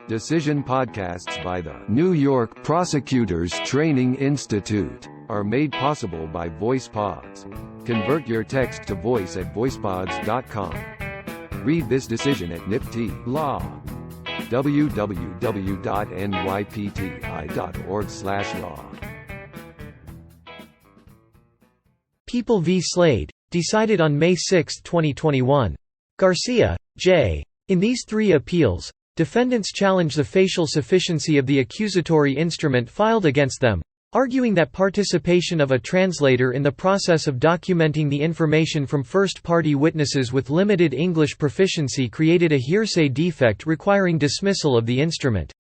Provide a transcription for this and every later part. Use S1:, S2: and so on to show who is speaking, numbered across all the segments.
S1: Decision podcasts by the New York Prosecutors Training Institute are made possible by VoicePods. Convert your text to voice at voicepods.com. Read this decision at NYPTI Law. www.nypti.org/law.
S2: People v. Slade, decided on May 6, 2021. Garcia, J. In these three appeals, defendants challenge the facial sufficiency of the accusatory instrument filed against them, arguing that participation of a translator in the process of documenting the information from first-party witnesses with limited English proficiency created a hearsay defect requiring dismissal of the instrument.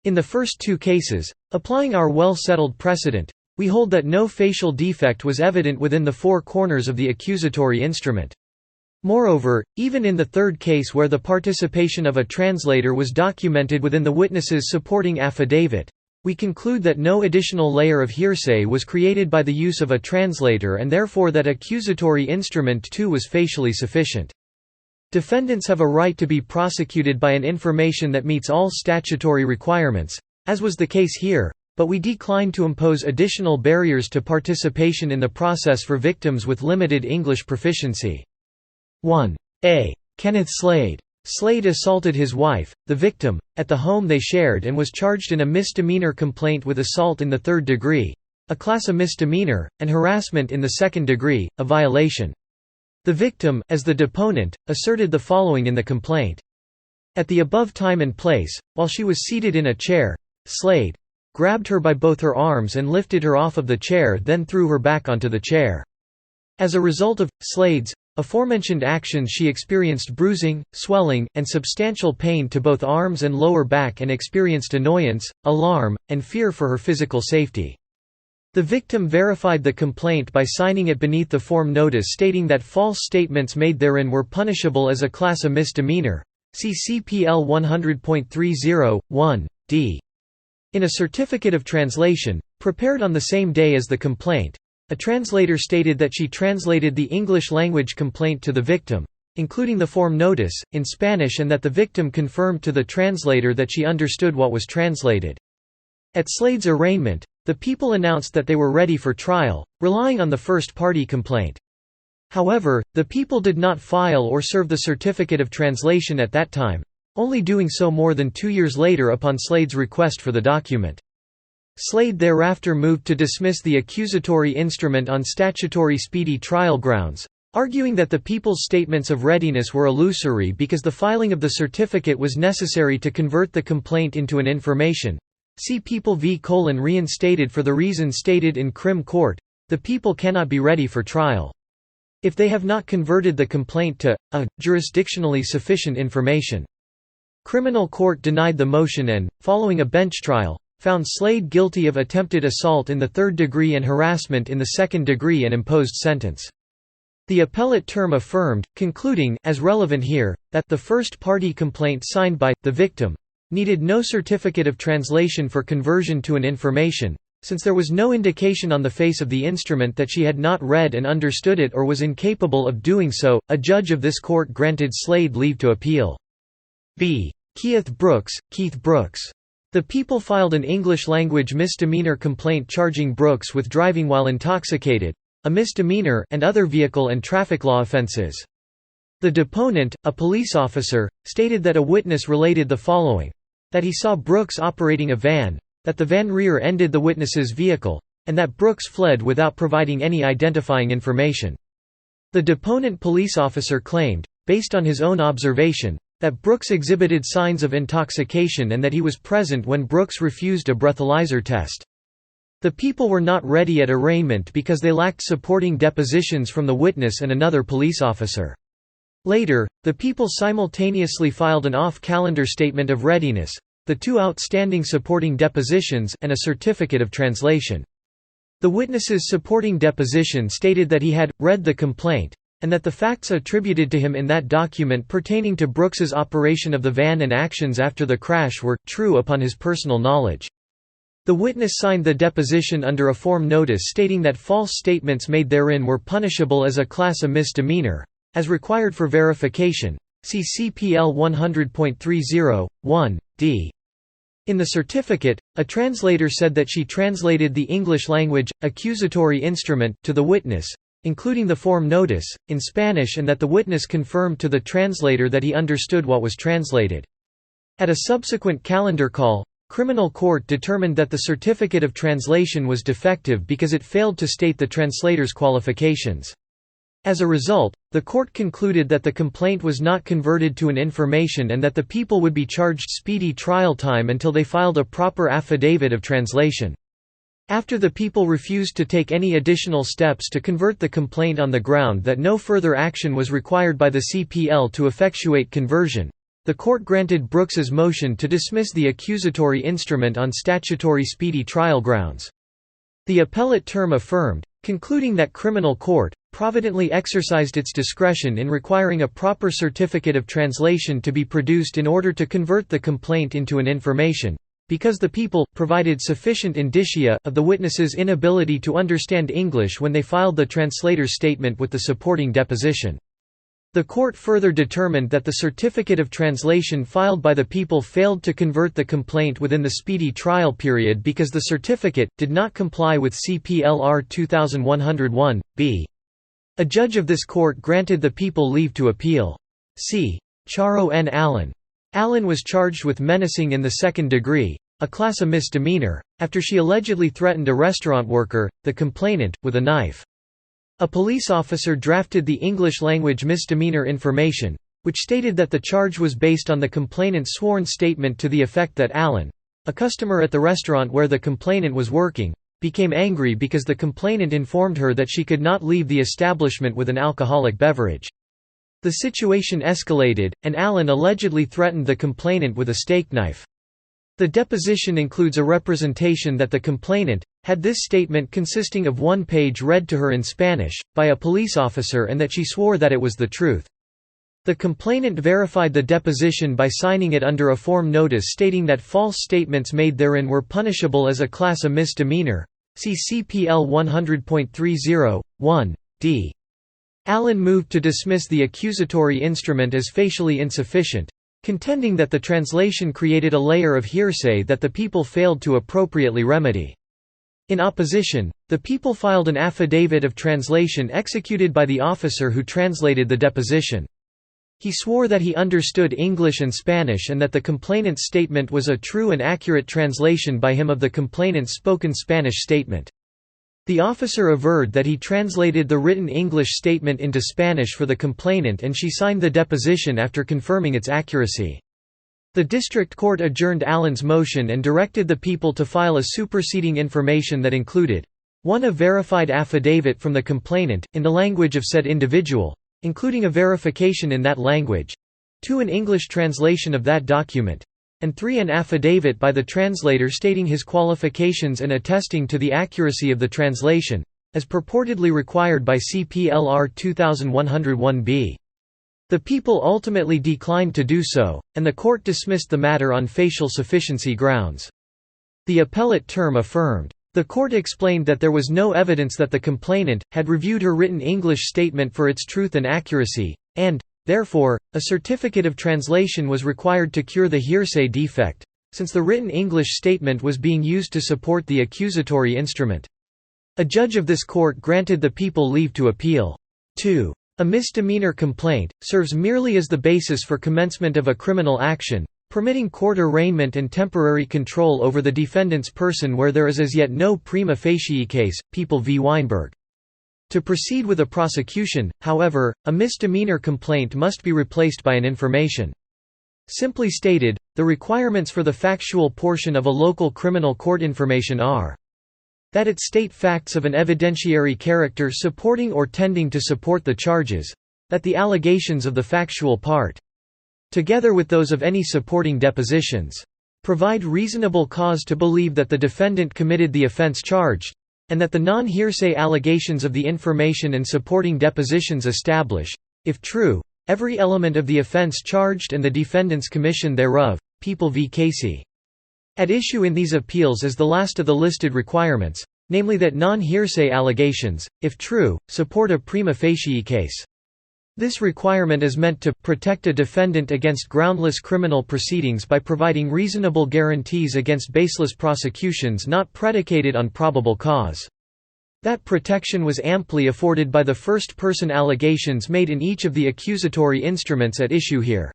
S2: In the first two cases, applying our well-settled precedent, we hold that no facial defect was evident within the four corners of the accusatory instrument. Moreover, even in the third case where the participation of a translator was documented within the witness's supporting affidavit, we conclude that no additional layer of hearsay was created by the use of a translator and therefore that accusatory instrument too was facially sufficient. Defendants have a right to be prosecuted by an information that meets all statutory requirements, as was the case here, but we decline to impose additional barriers to participation in the process for victims with limited English proficiency. 1. A. Kenneth Slade. Slade assaulted his wife, the victim, at the home they shared and was charged in a misdemeanor complaint with assault in the third degree, a class A misdemeanor, and harassment in the second degree, a violation. The victim, as the deponent, asserted the following in the complaint. At the above time and place, while she was seated in a chair, Slade grabbed her by both her arms and lifted her off of the chair, then threw her back onto the chair. As a result of Slade's aforementioned actions, she experienced bruising, swelling, and substantial pain to both arms and lower back and experienced annoyance, alarm, and fear for her physical safety. The victim verified the complaint by signing it beneath the form notice stating that false statements made therein were punishable as a class A misdemeanor. See CPL 100.30, 1d. In a certificate of translation, prepared on the same day as the complaint, a translator stated that she translated the English language complaint to the victim, including the form notice, in Spanish, and that the victim confirmed to the translator that she understood what was translated. At Slade's arraignment, the people announced that they were ready for trial, relying on the first-party complaint. However, the people did not file or serve the certificate of translation at that time, only doing so more than 2 years later upon Slade's request for the document. Slade thereafter moved to dismiss the accusatory instrument on statutory speedy trial grounds, arguing that the people's statements of readiness were illusory because the filing of the certificate was necessary to convert the complaint into an information. See People v. reinstated. For the reason stated in Crim Court, the people cannot be ready for trial if they have not converted the complaint to a jurisdictionally sufficient information. Criminal Court denied the motion and, following a bench trial, found Slade guilty of attempted assault in the third degree and harassment in the second degree and imposed sentence. The appellate term affirmed, concluding, as relevant here, that the first-party complaint signed by the victim needed no certificate of translation for conversion to an information, since there was no indication on the face of the instrument that she had not read and understood it or was incapable of doing so. A judge of this court granted Slade leave to appeal. B. Keith Brooks. The people filed an English-language misdemeanor complaint charging Brooks with driving while intoxicated, a misdemeanor, and other vehicle and traffic law offenses. The deponent, a police officer, stated that a witness related the following: that he saw Brooks operating a van, that the van rear-ended the witness's vehicle, and that Brooks fled without providing any identifying information. The deponent police officer claimed, based on his own observation, that Brooks exhibited signs of intoxication and that he was present when Brooks refused a breathalyzer test. The people were not ready at arraignment because they lacked supporting depositions from the witness and another police officer. Later, the people simultaneously filed an off-calendar statement of readiness, the two outstanding supporting depositions, and a certificate of translation. The witness's supporting deposition stated that he had read the complaint, and that the facts attributed to him in that document pertaining to Brooks's operation of the van and actions after the crash were true upon his personal knowledge. The witness signed the deposition under a form notice stating that false statements made therein were punishable as a class A misdemeanor, as required for verification. See CPL 100.30, 1d. In the certificate, a translator said that she translated the English language, accusatory instrument, to the witness, including the form notice, in Spanish, and that the witness confirmed to the translator that he understood what was translated. At a subsequent calendar call, criminal court determined that the certificate of translation was defective because it failed to state the translator's qualifications. As a result, the court concluded that the complaint was not converted to an information and that the people would be charged speedy trial time until they filed a proper affidavit of translation. After the people refused to take any additional steps to convert the complaint on the ground that no further action was required by the CPL to effectuate conversion, the court granted Brooks's motion to dismiss the accusatory instrument on statutory speedy trial grounds. The appellate term affirmed, concluding that criminal court providently exercised its discretion in requiring a proper certificate of translation to be produced in order to convert the complaint into an information, because the people provided sufficient indicia of the witness's inability to understand English when they filed the translator's statement with the supporting deposition. The court further determined that the certificate of translation filed by the people failed to convert the complaint within the speedy trial period because the certificate did not comply with CPLR 2101(b). A judge of this court granted the people leave to appeal. C. Charo N. Allen. Allen was charged with menacing in the second degree, a class A misdemeanor, after she allegedly threatened a restaurant worker, the complainant, with a knife. A police officer drafted the English-language misdemeanor information, which stated that the charge was based on the complainant's sworn statement to the effect that Allen, a customer at the restaurant where the complainant was working, became angry because the complainant informed her that she could not leave the establishment with an alcoholic beverage. The situation escalated, and Allen allegedly threatened the complainant with a steak knife. The deposition includes a representation that the complainant had this statement consisting of one page read to her in Spanish, by a police officer, and that she swore that it was the truth. The complainant verified the deposition by signing it under a form notice stating that false statements made therein were punishable as a class A misdemeanor. See CPL 100.30, 1d. Allen moved to dismiss the accusatory instrument as facially insufficient, contending that the translation created a layer of hearsay that the people failed to appropriately remedy. In opposition, the people filed an affidavit of translation executed by the officer who translated the deposition. He swore that he understood English and Spanish and that the complainant's statement was a true and accurate translation by him of the complainant's spoken Spanish statement. The officer averred that he translated the written English statement into Spanish for the complainant and she signed the deposition after confirming its accuracy. The district court adjourned Allen's motion and directed the people to file a superseding information that included 1. A verified affidavit from the complainant, in the language of said individual, including a verification in that language, 2. An English translation of that document, and 3. An affidavit by the translator stating his qualifications and attesting to the accuracy of the translation, as purportedly required by CPLR 2101(b). The people ultimately declined to do so, and the court dismissed the matter on facial sufficiency grounds. The appellate term affirmed. The court explained that there was no evidence that the complainant had reviewed her written English statement for its truth and accuracy, and, therefore, a certificate of translation was required to cure the hearsay defect, since the written English statement was being used to support the accusatory instrument. A judge of this court granted the people leave to appeal. 2. A misdemeanor complaint serves merely as the basis for commencement of a criminal action, permitting court arraignment and temporary control over the defendant's person where there is as yet no prima facie case, People v. Weinberg. To proceed with a prosecution, however, a misdemeanor complaint must be replaced by an information. Simply stated, the requirements for the factual portion of a local criminal court information are that it state facts of an evidentiary character supporting or tending to support the charges, that the allegations of the factual part, together with those of any supporting depositions, provide reasonable cause to believe that the defendant committed the offense charged, and that the non-hearsay allegations of the information and supporting depositions establish, if true, every element of the offense charged and the defendant's commission thereof. People v. Casey. At issue in these appeals is the last of the listed requirements, namely that non-hearsay allegations, if true, support a prima facie case. This requirement is meant to protect a defendant against groundless criminal proceedings by providing reasonable guarantees against baseless prosecutions not predicated on probable cause. That protection was amply afforded by the first-person allegations made in each of the accusatory instruments at issue here.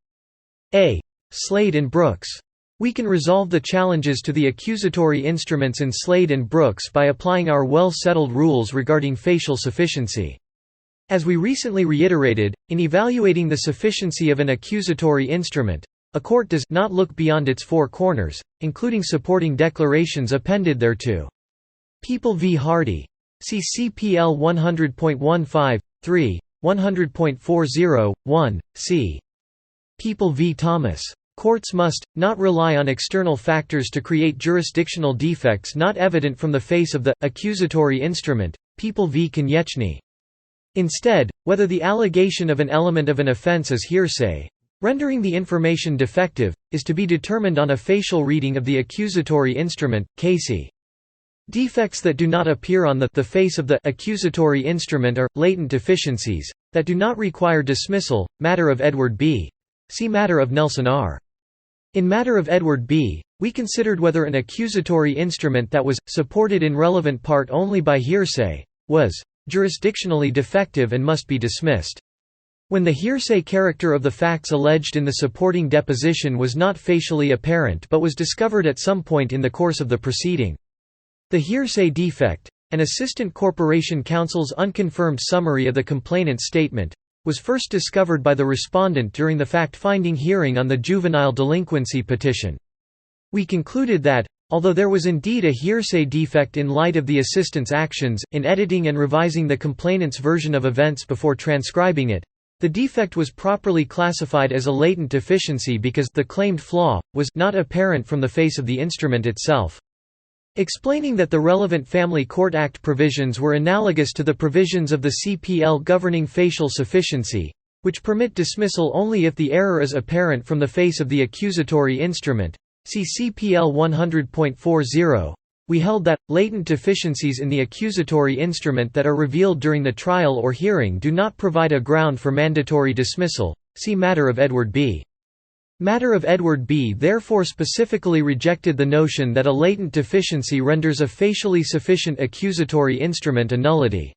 S2: A. Slade and Brooks. We can resolve the challenges to the accusatory instruments in Slade and Brooks by applying our well-settled rules regarding facial sufficiency. As we recently reiterated, in evaluating the sufficiency of an accusatory instrument, a court does not look beyond its four corners, including supporting declarations appended thereto. People v. Hardy. See CPL 100.15, 3, 100.40, 1, c. People v. Thomas. Courts must not rely on external factors to create jurisdictional defects not evident from the face of the accusatory instrument. People v. Konieczny. Instead, whether the allegation of an element of an offense is hearsay, rendering the information defective, is to be determined on a facial reading of the accusatory instrument. Casey. Defects that do not appear on the face of the accusatory instrument are latent deficiencies that do not require dismissal. Matter of Edward B. See Matter of Nelson R. In Matter of Edward B., we considered whether an accusatory instrument that was supported in relevant part only by hearsay was jurisdictionally defective and must be dismissed. When the hearsay character of the facts alleged in the supporting deposition was not facially apparent but was discovered at some point in the course of the proceeding. The hearsay defect, an assistant corporation counsel's unconfirmed summary of the complainant's statement, was first discovered by the respondent during the fact-finding hearing on the juvenile delinquency petition. We concluded that, although there was indeed a hearsay defect in light of the assistant's actions in editing and revising the complainant's version of events before transcribing it, the defect was properly classified as a latent deficiency because the claimed flaw was not apparent from the face of the instrument itself. Explaining that the relevant Family Court Act provisions were analogous to the provisions of the CPL governing facial sufficiency, which permit dismissal only if the error is apparent from the face of the accusatory instrument. See CPL 100.40. We held that latent deficiencies in the accusatory instrument that are revealed during the trial or hearing do not provide a ground for mandatory dismissal. See Matter of Edward B. Matter of Edward B. therefore specifically rejected the notion that a latent deficiency renders a facially sufficient accusatory instrument a nullity.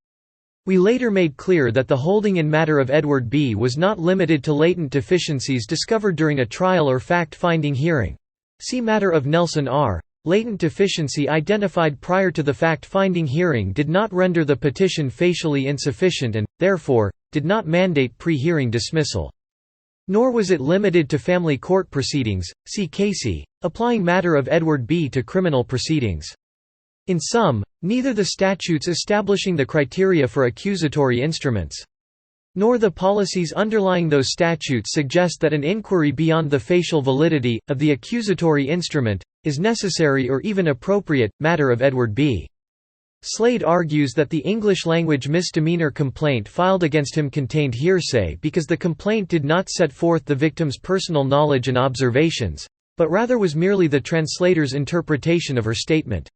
S2: We later made clear that the holding in Matter of Edward B. was not limited to latent deficiencies discovered during a trial or fact-finding hearing. See Matter of Nelson R. Latent deficiency identified prior to the fact-finding hearing did not render the petition facially insufficient and, therefore, did not mandate pre-hearing dismissal. Nor was it limited to family court proceedings. See Casey, applying Matter of Edward B. to criminal proceedings. In sum, neither the statutes establishing the criteria for accusatory instruments, nor the policies underlying those statutes suggest that an inquiry beyond the facial validity of the accusatory instrument is necessary or even appropriate. Matter of Edward B. Slade argues that the English-language misdemeanor complaint filed against him contained hearsay because the complaint did not set forth the victim's personal knowledge and observations, but rather was merely the translator's interpretation of her statement.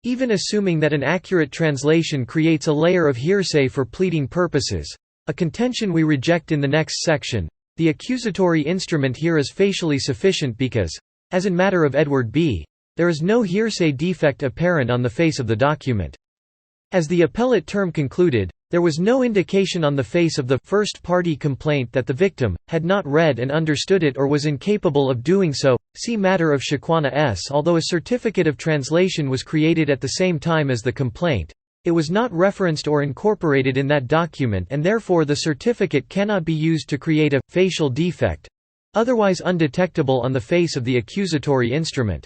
S2: Even assuming that an accurate translation creates a layer of hearsay for pleading purposes, a contention we reject in the next section, the accusatory instrument here is facially sufficient because, as in Matter of Edward B., there is no hearsay defect apparent on the face of the document. As the appellate term concluded, there was no indication on the face of the first-party complaint that the victim had not read and understood it or was incapable of doing so. See Matter of Shakwana S. Although a certificate of translation was created at the same time as the complaint, it was not referenced or incorporated in that document and therefore the certificate cannot be used to create a facial defect, otherwise undetectable on the face of the accusatory instrument.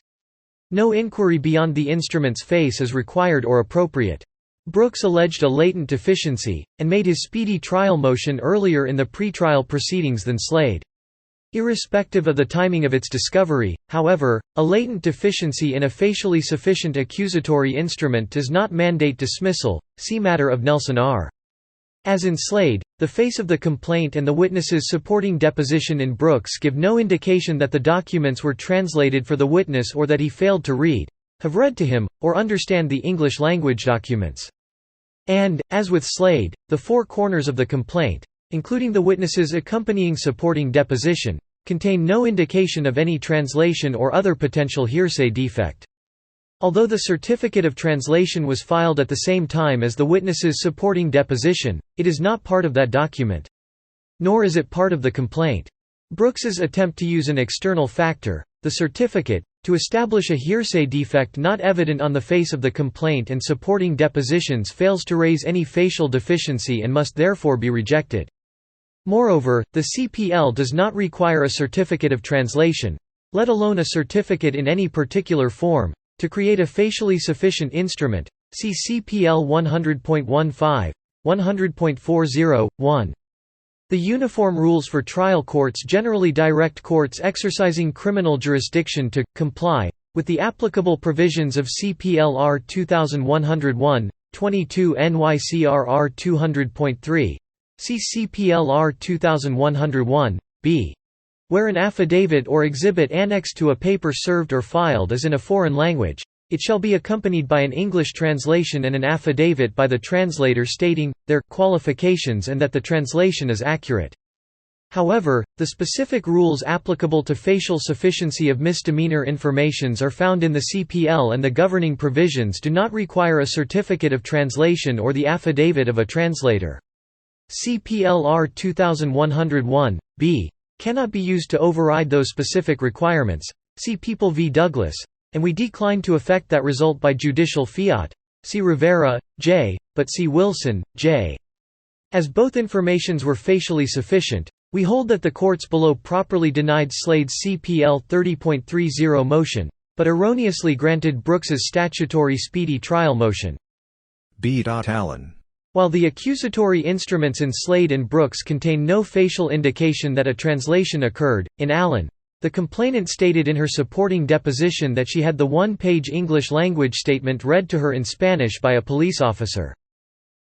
S2: No inquiry beyond the instrument's face is required or appropriate. Brooks alleged a latent deficiency, and made his speedy trial motion earlier in the pretrial proceedings than Slade. Irrespective of the timing of its discovery, however, a latent deficiency in a facially sufficient accusatory instrument does not mandate dismissal. See Matter of Nelson R. As in Slade, the face of the complaint and the witnesses supporting deposition in Brooks give no indication that the documents were translated for the witness or that he failed to read, have read to him, or understand the English language documents. And, as with Slade, the four corners of the complaint, including the witness's accompanying supporting deposition, contain no indication of any translation or other potential hearsay defect. Although the certificate of translation was filed at the same time as the witness's supporting deposition, it is not part of that document. Nor is it part of the complaint. Brooks's attempt to use an external factor, the certificate, to establish a hearsay defect not evident on the face of the complaint and supporting depositions fails to raise any facial deficiency and must therefore be rejected. Moreover, the CPL does not require a certificate of translation, let alone a certificate in any particular form, to create a facially sufficient instrument. See CPL 100.15, 100.40, 1. The uniform rules for trial courts generally direct courts exercising criminal jurisdiction to comply with the applicable provisions of CPLR 2101, 22 NYCRR 200.3. See CPLR 2101, b. Where an affidavit or exhibit annexed to a paper served or filed is in a foreign language, it shall be accompanied by an English translation and an affidavit by the translator stating their qualifications and that the translation is accurate. However, the specific rules applicable to facial sufficiency of misdemeanor informations are found in the CPL, and the governing provisions do not require a certificate of translation or the affidavit of a translator. CPLR 2101, b. cannot be used to override those specific requirements. See People v. Douglas, and we decline to effect that result by judicial fiat. See Rivera, J., but see Wilson, J. As both informations were facially sufficient, we hold that the courts below properly denied Slade's CPL 30.30 motion, but erroneously granted Brooks's statutory speedy trial motion.
S3: B. Allen.
S2: While the accusatory instruments in Slade and Brooks contain no facial indication that a translation occurred, in Allen, the complainant stated in her supporting deposition that she had the one-page English-language statement read to her in Spanish by a police officer.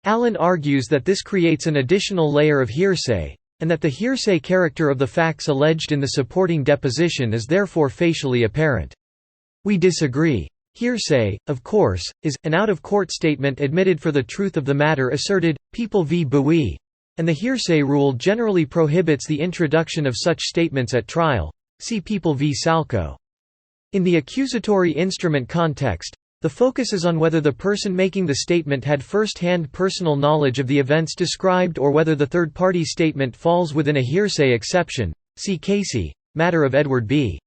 S2: Allen argues that this creates an additional layer of hearsay, and that the hearsay character of the facts alleged in the supporting deposition is therefore facially apparent. We disagree. Hearsay, of course, is an out-of-court statement admitted for the truth of the matter asserted, People v. Bowie, and the hearsay rule generally prohibits the introduction of such statements at trial. See People v. Salco. In the accusatory instrument context, the focus is on whether the person making the statement had first-hand personal knowledge of the events described or whether the third-party statement falls within a hearsay exception. See Casey, Matter of Edward B.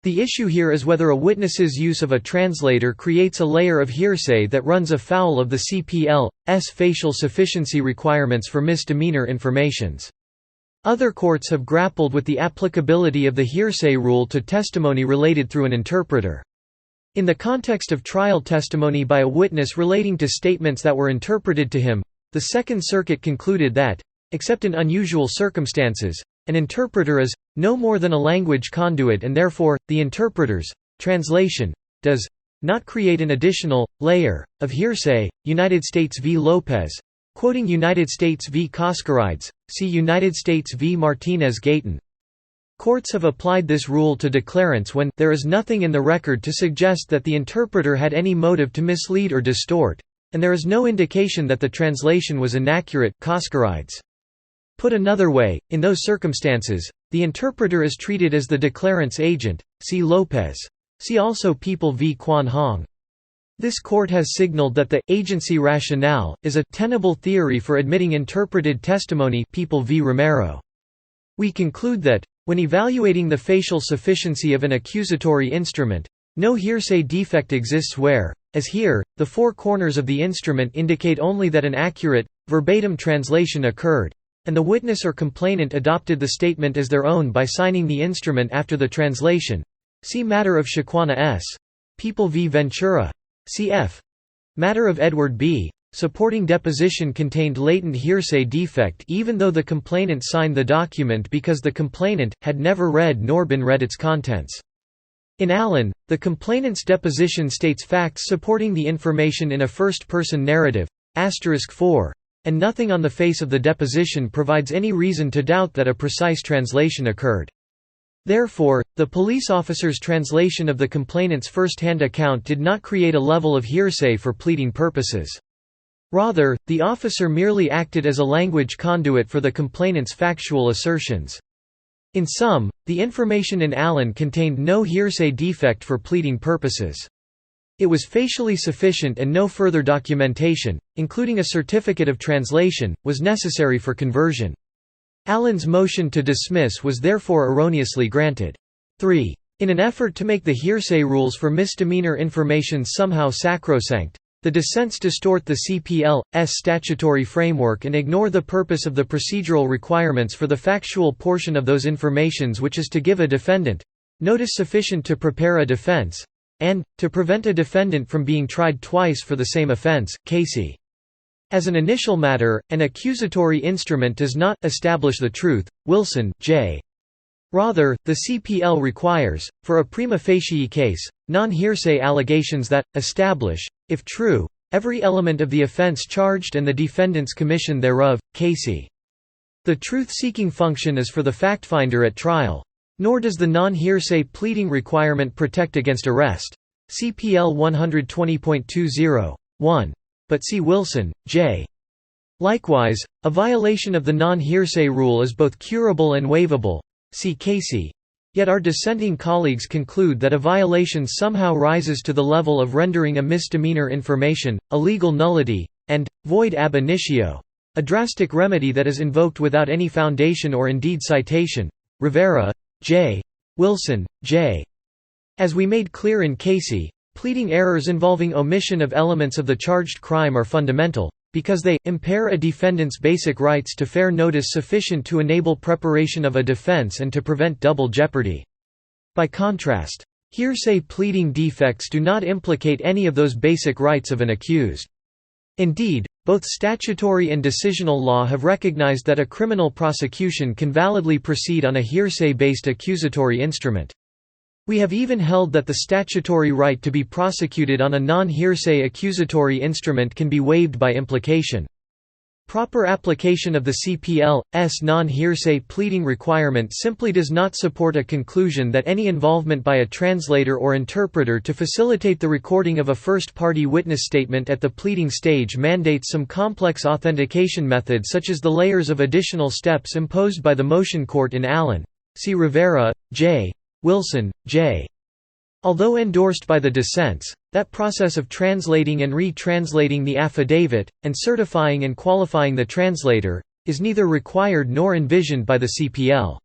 S2: The issue here is whether a witness's use of a translator creates a layer of hearsay that runs afoul of the CPL's facial sufficiency requirements for misdemeanor informations. Other courts have grappled with the applicability of the hearsay rule to testimony related through an interpreter. In the context of trial testimony by a witness relating to statements that were interpreted to him, the Second Circuit concluded that, except in unusual circumstances, an interpreter is no more than a language conduit, and therefore, the interpreter's translation does not create an additional layer of hearsay. United States v. Lopez. Quoting United States v. Koskarides, see United States v. Martinez-Gayton. Courts have applied this rule to declarants when there is nothing in the record to suggest that the interpreter had any motive to mislead or distort, and there is no indication that the translation was inaccurate. Koskarides. Put another way, in those circumstances, the interpreter is treated as the declarant's agent. See Lopez. See also People v. Quan Hong. This court has signaled that the agency rationale is a tenable theory for admitting interpreted testimony. People v. Romero. We conclude that, when evaluating the facial sufficiency of an accusatory instrument, no hearsay defect exists where, as here, the four corners of the instrument indicate only that an accurate, verbatim translation occurred, and the witness or complainant adopted the statement as their own by signing the instrument after the translation. See Matter of Shaquana S. People v. Ventura. Cf. Matter of Edward B. Supporting deposition contained latent hearsay defect even though the complainant signed the document because the complainant had never read nor been read its contents. In Allen, the complainant's deposition states facts supporting the information in a first-person narrative, *4, and nothing on the face of the deposition provides any reason to doubt that a precise translation occurred. Therefore, the police officer's translation of the complainant's first-hand account did not create a level of hearsay for pleading purposes. Rather, the officer merely acted as a language conduit for the complainant's factual assertions. In sum, the information in Allen contained no hearsay defect for pleading purposes. It was facially sufficient and no further documentation, including a certificate of translation, was necessary for conversion. Allen's motion to dismiss was therefore erroneously granted. 3. In an effort to make the hearsay rules for misdemeanor information somehow sacrosanct, the dissents distort the CPL's statutory framework and ignore the purpose of the procedural requirements for the factual portion of those informations, which is to give a defendant notice sufficient to prepare a defense, and to prevent a defendant from being tried twice for the same offense. Casey. As an initial matter, an accusatory instrument does not establish the truth. Wilson, J. Rather, the CPL requires, for a prima facie case, non-hearsay allegations that establish, if true, every element of the offense charged and the defendant's commission thereof. Casey. The truth-seeking function is for the factfinder at trial. Nor does the non-hearsay pleading requirement protect against arrest. CPL 120.20. 1. But see Wilson, J. Likewise, a violation of the non-hearsay rule is both curable and waivable. See Casey. Yet our dissenting colleagues conclude that a violation somehow rises to the level of rendering a misdemeanor information a legal nullity, and void ab initio, a drastic remedy that is invoked without any foundation or indeed citation. Rivera, J. Wilson, J. As we made clear in Casey, pleading errors involving omission of elements of the charged crime are fundamental, because they impair a defendant's basic rights to fair notice sufficient to enable preparation of a defense and to prevent double jeopardy. By contrast, hearsay pleading defects do not implicate any of those basic rights of an accused. Indeed, both statutory and decisional law have recognized that a criminal prosecution can validly proceed on a hearsay-based accusatory instrument. We have even held that the statutory right to be prosecuted on a non-hearsay accusatory instrument can be waived by implication. Proper application of the CPL's non-hearsay pleading requirement simply does not support a conclusion that any involvement by a translator or interpreter to facilitate the recording of a first-party witness statement at the pleading stage mandates some complex authentication method, such as the layers of additional steps imposed by the motion court in Allen. See Rivera, J. Wilson, J. Although endorsed by the dissents, that process of translating and re-translating the affidavit, and certifying and qualifying the translator, is neither required nor envisioned by the CPL.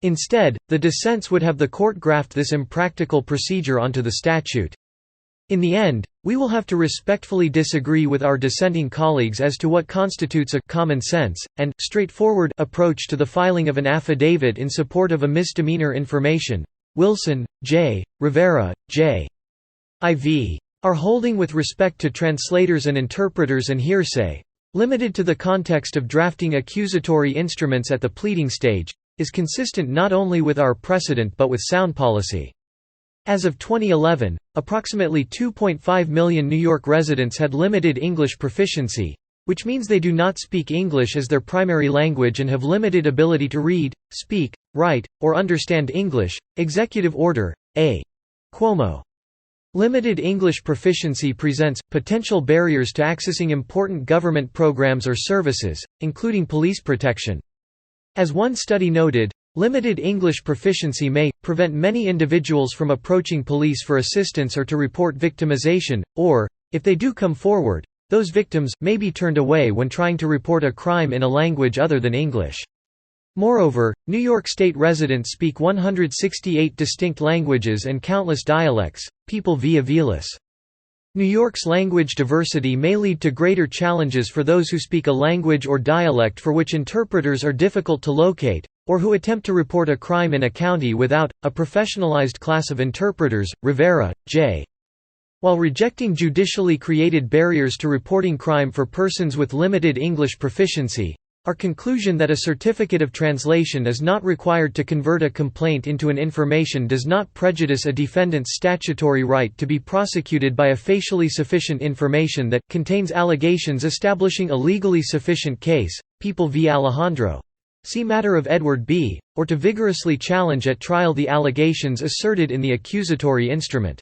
S2: Instead, the dissents would have the court graft this impractical procedure onto the statute. In the end, we will have to respectfully disagree with our dissenting colleagues as to what constitutes a common sense and straightforward approach to the filing of an affidavit in support of a misdemeanor information. Wilson, J., Rivera, J. IV. Our holding with respect to translators and interpreters and hearsay, limited to the context of drafting accusatory instruments at the pleading stage, is consistent not only with our precedent but with sound policy. As of 2011, approximately 2.5 million New York residents had limited English proficiency, which means they do not speak English as their primary language and have limited ability to read, speak, write, or understand English. Executive Order, A. Cuomo. Limited English proficiency presents potential barriers to accessing important government programs or services, including police protection. As one study noted, limited English proficiency may prevent many individuals from approaching police for assistance or to report victimization, or, if they do come forward, those victims may be turned away when trying to report a crime in a language other than English. Moreover, New York State residents speak 168 distinct languages and countless dialects. People v. Aviles. New York's language diversity may lead to greater challenges for those who speak a language or dialect for which interpreters are difficult to locate, or who attempt to report a crime in a county without a professionalized class of interpreters. Rivera, J. While rejecting judicially created barriers to reporting crime for persons with limited English proficiency, our conclusion that a certificate of translation is not required to convert a complaint into an information does not prejudice a defendant's statutory right to be prosecuted by a facially sufficient information that contains allegations establishing a legally sufficient case, People v. Alejandro. See matter of Edward B., or to vigorously challenge at trial the allegations asserted in the accusatory instrument.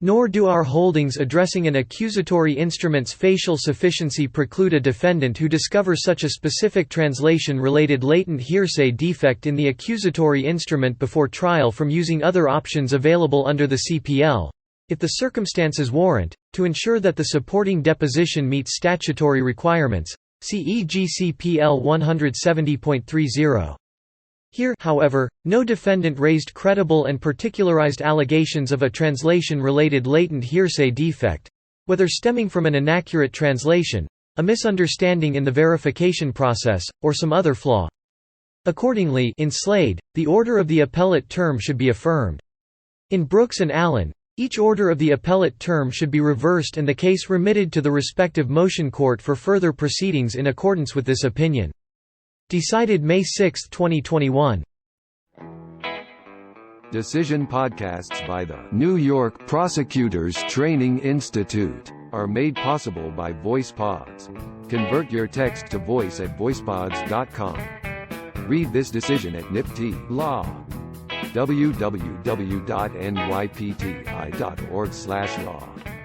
S2: Nor do our holdings addressing an accusatory instrument's facial sufficiency preclude a defendant who discovers such a specific translation-related latent hearsay defect in the accusatory instrument before trial from using other options available under the CPL, if the circumstances warrant, to ensure that the supporting deposition meets statutory requirements. See e.g. CPL 170.30. Here, however, no defendant raised credible and particularized allegations of a translation-related latent hearsay defect, whether stemming from an inaccurate translation, a misunderstanding in the verification process, or some other flaw. Accordingly, in Slade, the order of the appellate term should be affirmed. In Brooks and Allen, each order of the appellate term should be reversed and the case remitted to the respective motion court for further proceedings in accordance with this opinion. Decided May 6, 2021.
S1: Decision podcasts by the New York Prosecutors Training Institute are made possible by VoicePods. Convert your text to voice at voicepods.com. Read this decision at NYPTI Law. www.nypti.org/law